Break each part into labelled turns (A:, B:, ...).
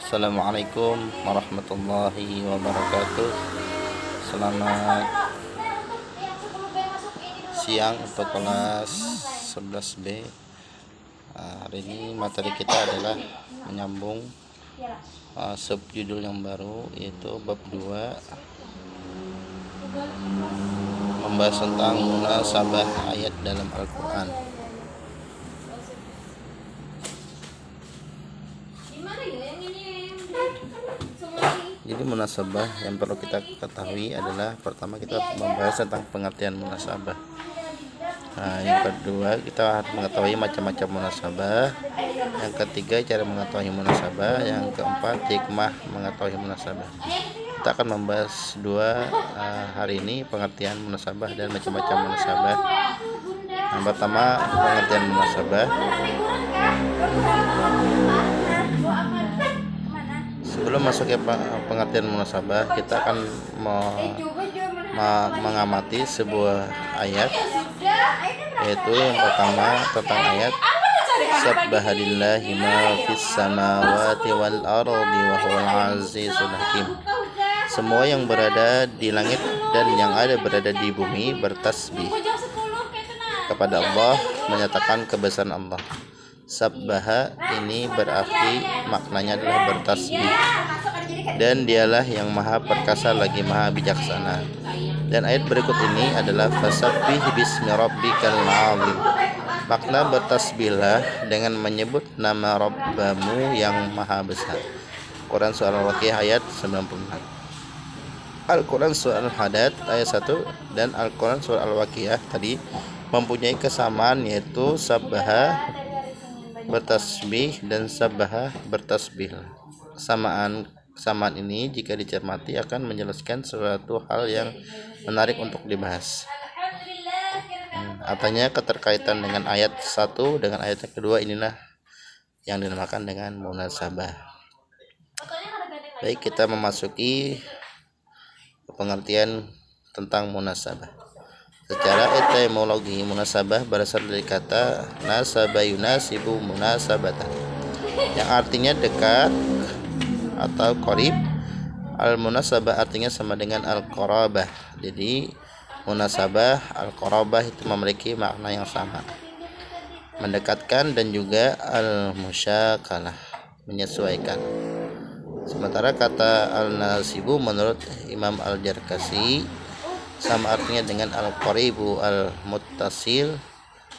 A: Assalamualaikum warahmatullahi wabarakatuh. Selamat siang untuk kelas 11B. Hari ini materi kita adalah menyambung subjudul yang baru, yaitu bab 2, membahas tentang munasabah ayat dalam Al-Quran. Jadi munasabah yang perlu kita ketahui adalah, pertama kita membahas tentang pengertian munasabah. Yang kedua kita harus mengetahui macam-macam munasabah. Yang ketiga cara mengetahui munasabah. Yang keempat hikmah mengetahui munasabah. Kita akan membahas hari ini pengertian munasabah dan macam-macam munasabah. Yang pertama pengertian munasabah. Sebelum masuk ke pengertian munasabah, kita akan mengamati sebuah ayat, yaitu yang pertama tentang ayat Sabbahalillahi ma fis samawati wal ardi wa huwal azizul hakim. Semua yang berada di langit dan yang ada berada di bumi bertasbih kepada Allah, menyatakan kebesaran Allah. Sabbaha ini berarti maknanya adalah bertasbih, dan dialah yang maha perkasa lagi maha bijaksana. Dan ayat berikut ini adalah fasabbih bismi rabbikal azim. Makna bertasbihlah dengan menyebut nama Rabbamu yang maha besar. Quran surah Al-Waqiah ayat 96. Al-Quran surah Al-Hadid ayat 1 dan Al-Quran surah Al-Waqiah tadi mempunyai kesamaan, yaitu sabbaha bertasbih dan sabbaha bertasbih. Kesamaan ini jika dicermati akan menjelaskan suatu hal yang menarik untuk dibahas. Artinya keterkaitan dengan ayat 1 dengan ayat yang kedua inilah yang dinamakan dengan munasabah. Baik, kita memasuki pengertian tentang munasabah. Secara etimologi, munasabah berasal dari kata nasaba yunasibu munasabatan, yang artinya dekat atau qarib. Al-munasabah artinya sama dengan al-qarabah. Jadi munasabah, al-qarabah itu memiliki makna yang sama, mendekatkan, dan juga al-musyakalah, menyesuaikan. Sementara kata al-nasibu menurut Imam Al-Jarkasi sama artinya dengan al-qaribu al-muttasil,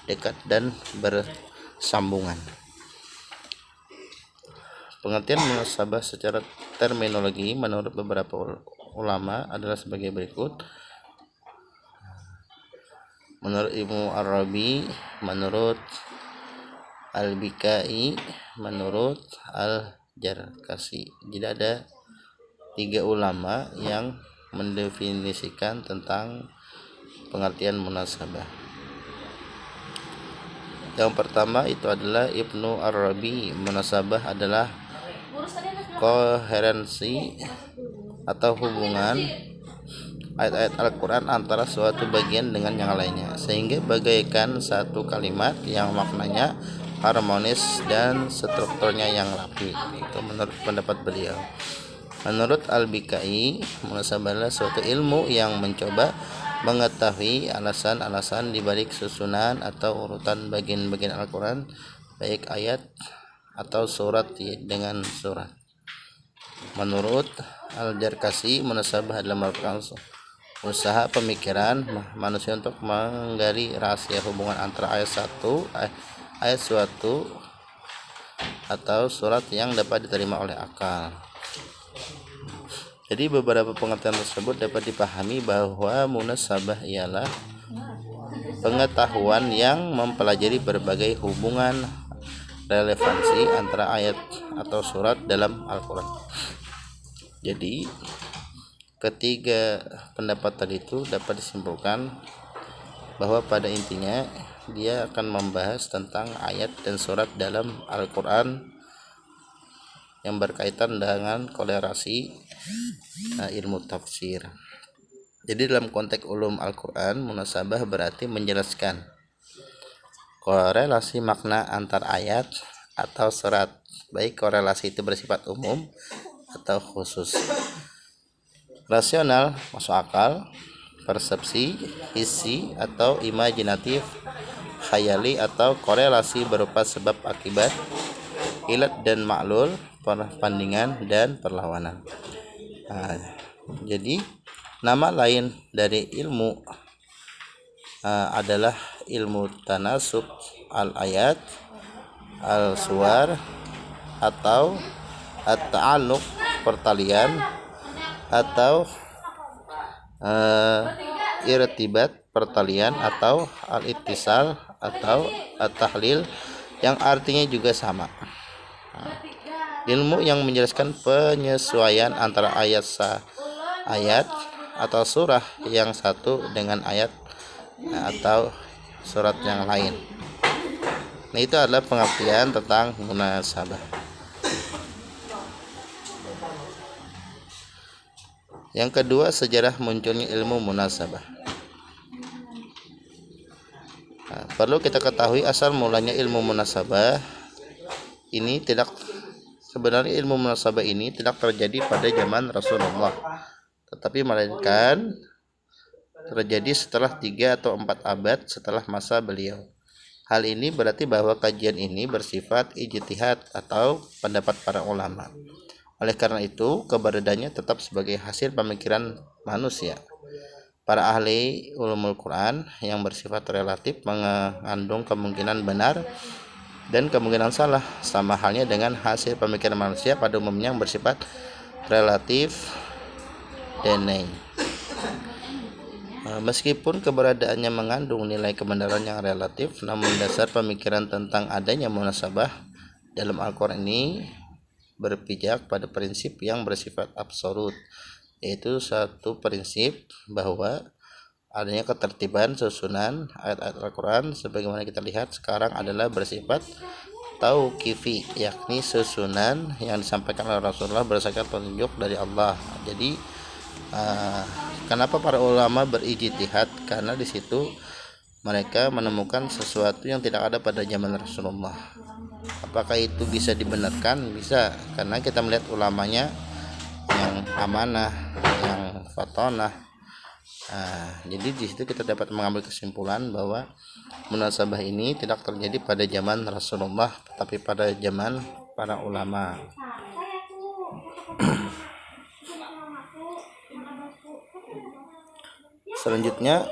A: dekat dan bersambungan. Pengertian munasabah secara terminologi menurut beberapa ulama adalah sebagai berikut. Menurut Ibnu Arabi, menurut Al-Bikai, menurut Al-Jarkasi. Jadi ada 3 ulama yang mendefinisikan tentang pengertian munasabah. Yang pertama itu adalah Ibnu Arabi. Munasabah adalah koherensi atau hubungan ayat-ayat Al-Quran antara suatu bagian dengan yang lainnya, sehingga bagaikan satu kalimat yang maknanya harmonis dan strukturnya yang rapi. Itu menurut pendapat beliau. Menurut Al-Bikai, munasabah adalah suatu ilmu yang mencoba mengetahui alasan-alasan di balik susunan atau urutan bagian-bagian Al-Quran, baik ayat atau surat dengan surat. Menurut Al-Jarkasi, munasabah adalah merupakan usaha pemikiran manusia untuk menggali rahasia hubungan antara ayat suatu atau surat yang dapat diterima oleh akal. Jadi beberapa pengertian tersebut dapat dipahami bahwa munasabah ialah pengetahuan yang mempelajari berbagai hubungan relevansi antara ayat atau surat dalam Al-Quran. Jadi ketiga pendapat tadi itu dapat disimpulkan bahwa pada intinya dia akan membahas tentang ayat dan surat dalam Al-Quran yang berkaitan dengan kolerasi ilmu tafsir. Jadi dalam konteks ulum Al-Quran, munasabah berarti menjelaskan korelasi makna antar ayat atau surat baik korelasi itu bersifat umum atau khusus. Rasional masuk akal, persepsi, hissi atau imajinatif, khayali atau korelasi berupa sebab akibat, ilat dan maklul, perbandingan dan perlawanan. Nah, jadi nama lain dari ilmu adalah ilmu tanasub al-ayat, al-suwar, atau at-ta'alluq, pertalian, atau irtibat, pertalian, atau al-ittisal, atau at-tahlil yang artinya juga sama. Ilmu yang menjelaskan penyesuaian antara ayat atau surah yang satu dengan ayat atau surat yang lain. Nah, itu adalah pengertian tentang munasabah. Yang kedua, sejarah munculnya ilmu munasabah. Nah, perlu kita ketahui asal mulanya ilmu munasabah ini sebenarnya ilmu munasabah ini tidak terjadi pada zaman Rasulullah, tetapi melainkan terjadi setelah 3 atau 4 abad setelah masa beliau. Hal ini berarti bahwa kajian ini bersifat ijtihad atau pendapat para ulama. Oleh karena itu, keberadaannya tetap sebagai hasil pemikiran manusia. Para ahli ulumul Quran yang bersifat relatif mengandung kemungkinan benar dan kemungkinan salah, sama halnya dengan hasil pemikiran manusia pada umumnya yang bersifat relatif deny. Meskipun keberadaannya mengandung nilai kebenaran yang relatif, namun dasar pemikiran tentang adanya munasabah dalam Al-Quran ini berpijak pada prinsip yang bersifat absolut, yaitu satu prinsip bahwa adanya ketertiban susunan ayat-ayat Al-Quran sebagaimana kita lihat sekarang adalah bersifat tauqifi, yakni susunan yang disampaikan oleh Rasulullah berdasarkan petunjuk dari Allah. Jadi kenapa para ulama berijtihad? Karena di situ mereka menemukan sesuatu yang tidak ada pada zaman Rasulullah. Apakah itu bisa dibenarkan? Bisa, karena kita melihat ulamanya yang amanah, yang fatonah. Jadi di situ kita dapat mengambil kesimpulan bahwa munasabah ini tidak terjadi pada zaman Rasulullah, tetapi pada zaman para ulama. Selanjutnya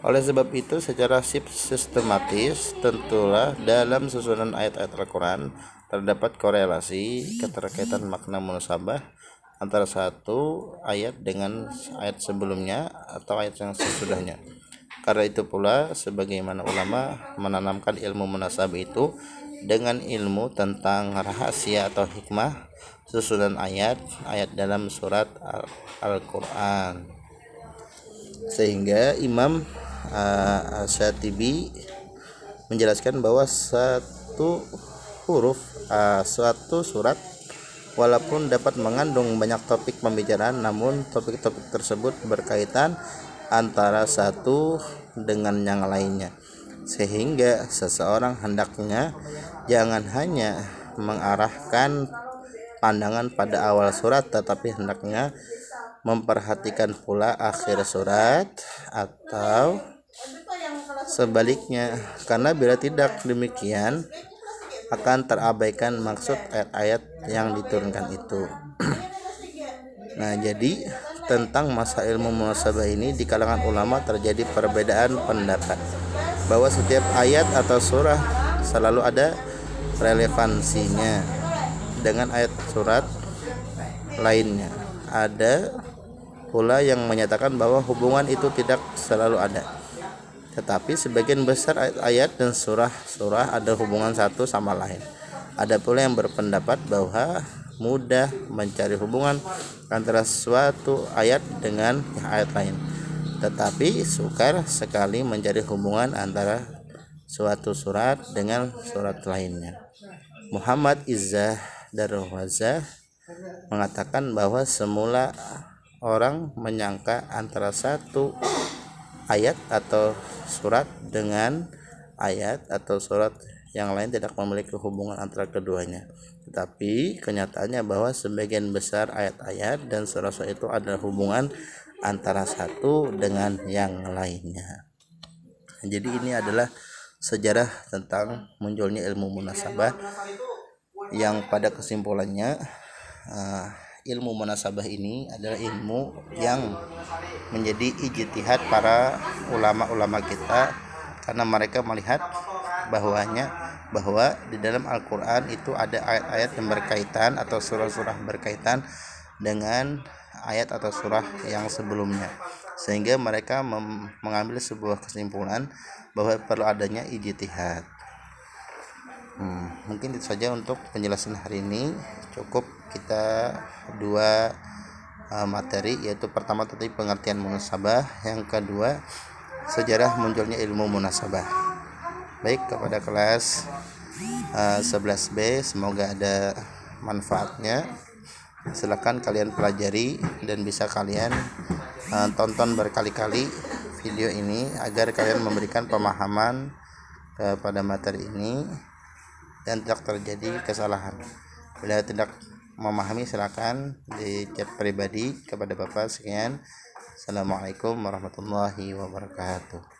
A: oleh sebab itu, secara sistematis tentulah dalam susunan ayat-ayat Al-Quran terdapat korelasi keterkaitan makna munasabah antara satu ayat dengan ayat sebelumnya atau ayat yang sesudahnya. Karena itu pula sebagaimana ulama menanamkan ilmu munasabah itu dengan ilmu tentang rahasia atau hikmah susunan ayat-ayat dalam surat Al-Quran. Sehingga Imam Syatibi menjelaskan bahwa satu huruf suatu surat walaupun dapat mengandung banyak topik pembicaraan, namun topik-topik tersebut berkaitan antara satu dengan yang lainnya, sehingga seseorang hendaknya jangan hanya mengarahkan pandangan pada awal surat, tetapi hendaknya memperhatikan pula akhir surat atau sebaliknya, karena bila tidak demikian akan terabaikan maksud ayat-ayat yang diturunkan itu. Nah, jadi tentang masa ilmu munasabah ini di kalangan ulama terjadi perbedaan pendapat bahwa setiap ayat atau surah selalu ada relevansinya dengan ayat surat lainnya. Ada pula yang menyatakan bahwa hubungan itu tidak selalu ada, tetapi sebagian besar ayat-ayat dan surah-surah ada hubungan satu sama lain. Ada pula yang berpendapat bahwa mudah mencari hubungan antara suatu ayat dengan ayat lain, tetapi sukar sekali mencari hubungan antara suatu surat dengan surat lainnya. Muhammad Izzah Darwazah mengatakan bahwa semula orang menyangka antara satu ayat atau surat dengan ayat atau surat yang lain tidak memiliki hubungan antara keduanya. Tetapi kenyataannya bahwa sebagian besar ayat-ayat dan surat-surat itu adalah hubungan antara satu dengan yang lainnya. Jadi ini adalah sejarah tentang munculnya ilmu munasabah yang pada kesimpulannya ilmu munasabah ini adalah ilmu yang menjadi ijtihad para ulama-ulama kita, karena mereka melihat bahwa di dalam Al-Quran itu ada ayat-ayat yang berkaitan atau surah-surah berkaitan dengan ayat atau surah yang sebelumnya, sehingga mereka mengambil sebuah kesimpulan bahwa perlu adanya ijtihad. Mungkin itu saja untuk penjelasan hari ini. Cukup kita dua materi, yaitu pertama tadi pengertian munasabah, yang kedua sejarah munculnya ilmu munasabah. Baik, kepada kelas 11B, semoga ada manfaatnya. Silakan kalian pelajari dan bisa kalian tonton berkali-kali video ini agar kalian memberikan pemahaman kepada materi ini dan tidak terjadi kesalahan. Bila tidak memahami, silakan di chat pribadi kepada Bapak. Sekian. Assalamualaikum warahmatullahi wabarakatuh.